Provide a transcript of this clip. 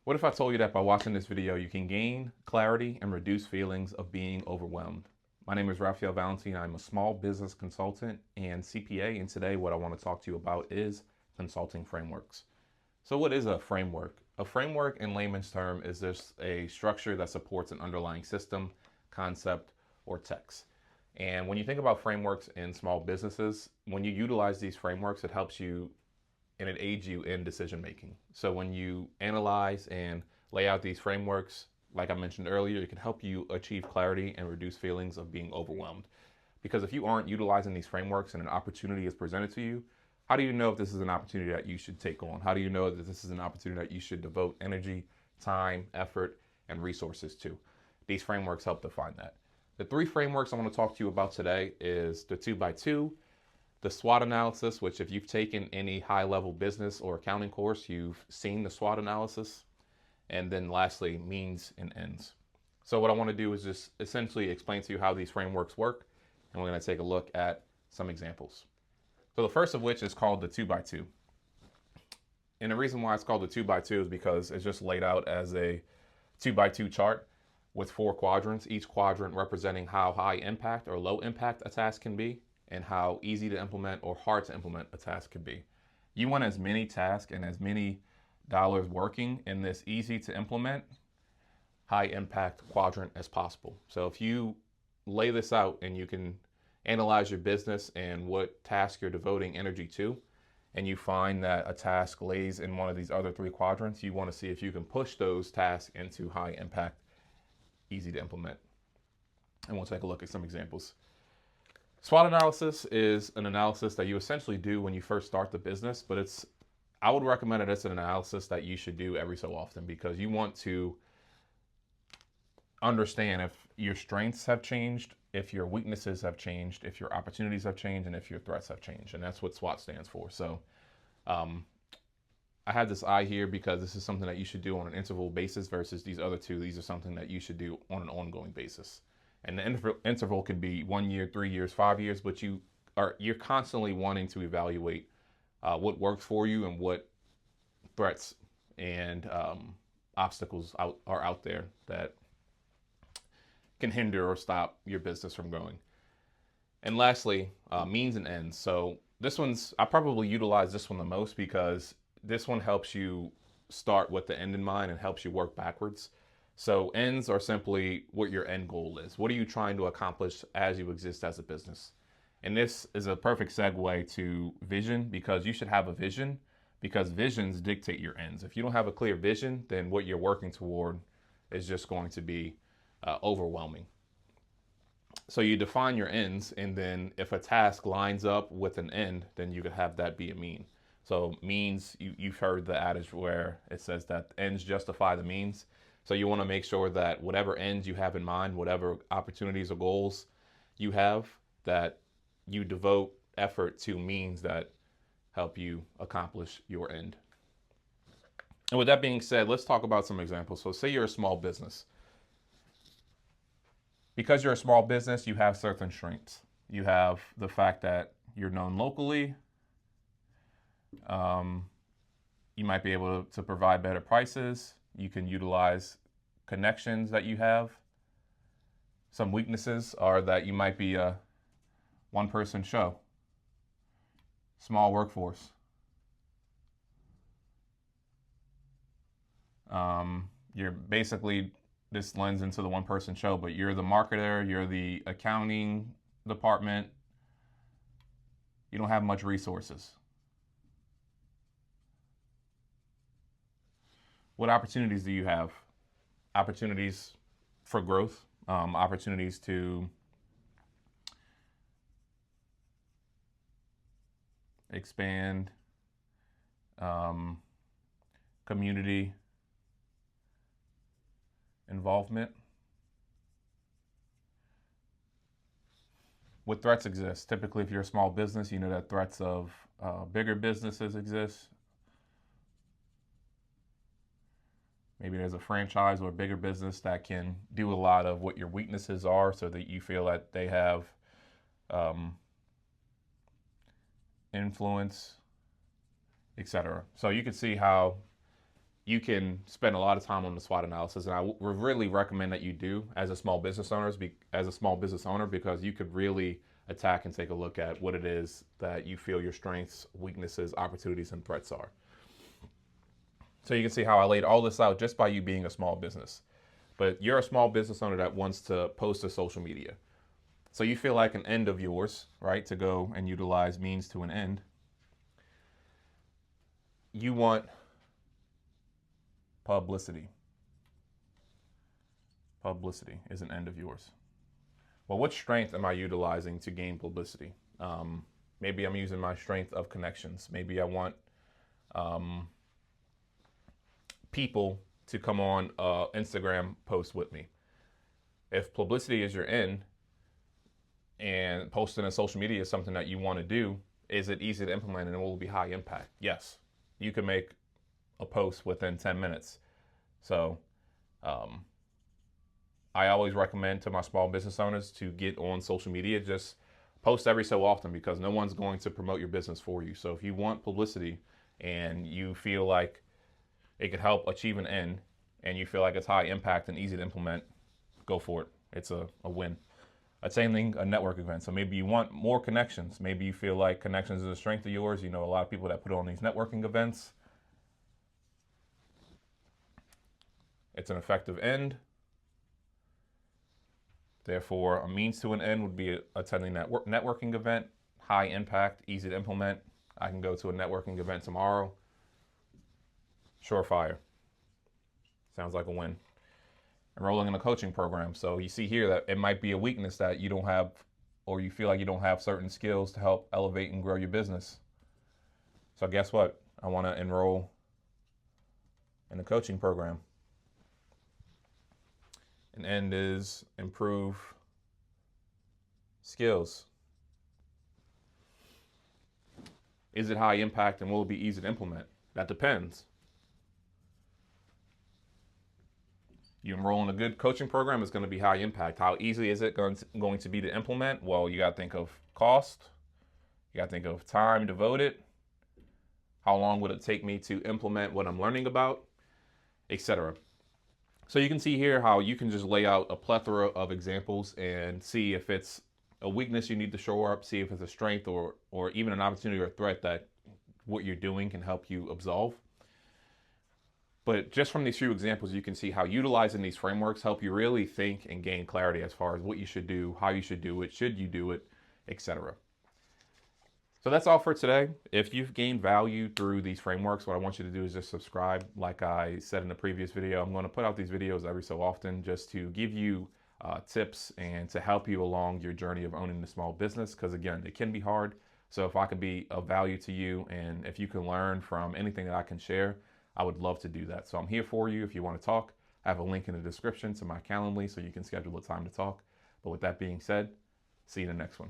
What if I told you that by watching this video, you can gain clarity and reduce feelings of being overwhelmed? My name is Raphael Valentine. I'm a small business consultant and CPA, and today what I want to talk to you about is consulting frameworks. So what is a framework? A framework in layman's term is just a structure that supports an underlying system, concept, or text. And when you think about frameworks in small businesses, when you utilize these frameworks, it helps you and it aids you in decision making. So when you analyze and lay out these frameworks, like I mentioned earlier, it can help you achieve clarity and reduce feelings of being overwhelmed. Because if you aren't utilizing these frameworks and an opportunity is presented to you, how do you know if this is an opportunity that you should take on? How do you know that this is an opportunity that you should devote energy, time, effort, and resources to? These frameworks help define that. The three frameworks I want to talk to you about today is the 2x2, the SWOT analysis, which if you've taken any high-level business or accounting course, you've seen the SWOT analysis. And then lastly, means and ends. So what I want to do is just essentially explain to you how these frameworks work, and we're going to take a look at some examples. So the first of which is called the 2x2. And the reason why it's called the 2x2 is because it's just laid out as a 2x2 chart with 4 quadrants, each quadrant representing how high impact or low impact a task can be, and how easy to implement or hard to implement a task could be. You want as many tasks and as many dollars working in this easy to implement, high impact quadrant as possible. So if you lay this out and you can analyze your business and what task you're devoting energy to, and you find that a task lays in one of these other 3 quadrants, you want to see if you can push those tasks into high impact, easy to implement. And we'll take a look at some examples. SWOT analysis is an analysis that you essentially do when you first start the business, but I would recommend it as an analysis that you should do every so often, because you want to understand if your strengths have changed, if your weaknesses have changed, if your opportunities have changed, and if your threats have changed. And that's what SWOT stands for. So I had this I here because this is something that you should do on an interval basis versus these other 2. These are something that you should do on an ongoing basis. And the interval could be 1 year, 3 years, 5 years, but you're constantly wanting to evaluate what works for you and what threats and obstacles are out there that can hinder or stop your business from growing. And lastly, means and ends. So I probably utilize this one the most because this one helps you start with the end in mind and helps you work backwards. So ends are simply what your end goal is. What are you trying to accomplish as you exist as a business? And this is a perfect segue to vision, because you should have a vision, because visions dictate your ends. If you don't have a clear vision, then what you're working toward is just going to be overwhelming. So you define your ends, and then if a task lines up with an end, then you could have that be a mean. So means, you've heard the adage where it says that ends justify the means. So you want to make sure that whatever ends you have in mind, whatever opportunities or goals you have, that you devote effort to means that help you accomplish your end. And with that being said, let's talk about some examples. So say you're a small business. Because you're a small business, you have certain strengths. You have the fact that you're known locally. You might be able to provide better prices. You can utilize connections that you have. Some weaknesses are that you might be a one-person show, small workforce. You're basically, this lends into the one-person show, but you're the marketer, you're the accounting department. You don't have much resources. What opportunities do you have? Opportunities for growth, opportunities to expand, community involvement. What threats exist? Typically, if you're a small business, you know that threats of bigger businesses exist. Maybe there's a franchise or a bigger business that can do a lot of what your weaknesses are, so that you feel that they have influence, etc. So you can see how you can spend a lot of time on the SWOT analysis, and I would really recommend that you do as a small business owner, because you could really attack and take a look at what it is that you feel your strengths, weaknesses, opportunities, and threats are. So you can see how I laid all this out just by you being a small business. But you're a small business owner that wants to post to social media. So you feel like an end of yours, right, to go and utilize means to an end. You want publicity. Publicity is an end of yours. Well, what strength am I utilizing to gain publicity? Maybe I'm using my strength of connections. Maybe I want people to come on Instagram post with me. If publicity is your end and posting on social media is something that you want to do, is it easy to implement and it will be high impact? Yes. You can make a post within 10 minutes. So I always recommend to my small business owners to get on social media. Just post every so often, because no one's going to promote your business for you. So if you want publicity and you feel like it could help achieve an end and you feel like it's high impact and easy to implement, go for it. It's a win. Same thing, a network event. So maybe you want more connections. Maybe you feel like connections is a strength of yours. You know a lot of people that put on these networking events. It's an effective end. Therefore, a means to an end would be attending that networking event, high impact, easy to implement. I can go to a networking event tomorrow. Surefire. Sounds like a win. Enrolling in a coaching program. So you see here that it might be a weakness that you don't have, or you feel like you don't have certain skills to help elevate and grow your business. So guess what? I want to enroll in a coaching program. An end is improve skills. Is it high impact and will it be easy to implement? That depends. You enroll in a good coaching program, it's going to be high impact. How easy is it going to be to implement? Well, you got to think of cost. You got to think of time devoted. How long would it take me to implement what I'm learning about, etc. So you can see here how you can just lay out a plethora of examples and see if it's a weakness you need to shore up, see if it's a strength or even an opportunity or a threat that what you're doing can help you absolve. But just from these few examples, you can see how utilizing these frameworks help you really think and gain clarity as far as what you should do, how you should do it, should you do it, etc. So that's all for today. If you've gained value through these frameworks, what I want you to do is just subscribe. Like I said in the previous video, I'm going to put out these videos every so often just to give you tips and to help you along your journey of owning a small business. Because again, it can be hard. So if I can be of value to you and if you can learn from anything that I can share, I would love to do that. So I'm here for you if you want to talk. I have a link in the description to my Calendly so you can schedule a time to talk. But with that being said, see you in the next one.